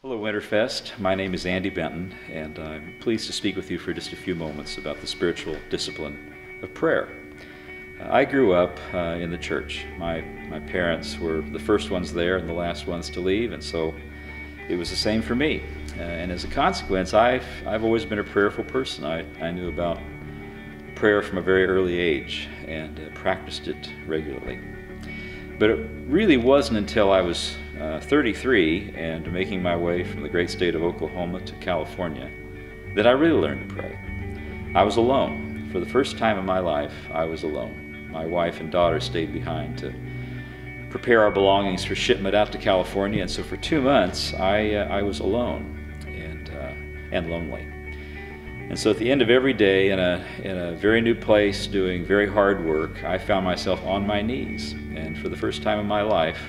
Hello Winterfest, my name is Andy Benton, and I'm pleased to speak with you for just a few moments about the spiritual discipline of prayer. I grew up in the church. My parents were the first ones there and the last ones to leave, and so it was the same for me. And as a consequence, I've always been a prayerful person. I knew about prayer from a very early age and practiced it regularly. But it really wasn't until I was 33 and making my way from the great state of Oklahoma to California that I really learned to pray. I was alone. For the first time in my life, I was alone. My wife and daughter stayed behind to prepare our belongings for shipment out to California, and so for 2 months I was alone and lonely. And so at the end of every day in a very new place doing very hard work, I found myself on my knees. And for the first time in my life,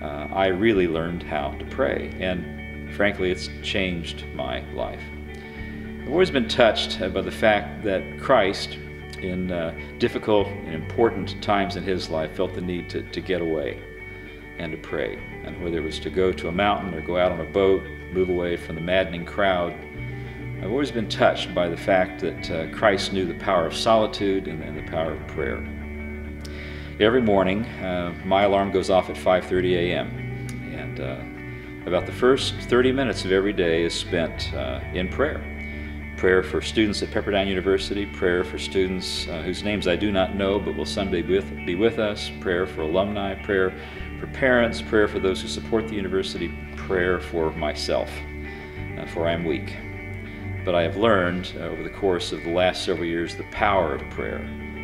I really learned how to pray. And frankly, it's changed my life. I've always been touched by the fact that Christ, in difficult and important times in his life, felt the need to get away and to pray. And whether it was to go to a mountain or go out on a boat, move away from the maddening crowd, I've always been touched by the fact that Christ knew the power of solitude and the power of prayer. Every morning, my alarm goes off at 5:30 a.m. and about the first 30 minutes of every day is spent in prayer. Prayer for students at Pepperdine University, prayer for students whose names I do not know but will someday be with us, prayer for alumni, prayer for parents, prayer for those who support the university, prayer for myself, for I am weak. But I have learned over the course of the last several years the power of prayer,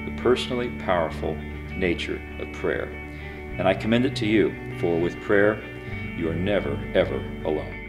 the personally powerful nature of prayer. And I commend it to you, for with prayer, you are never, ever alone.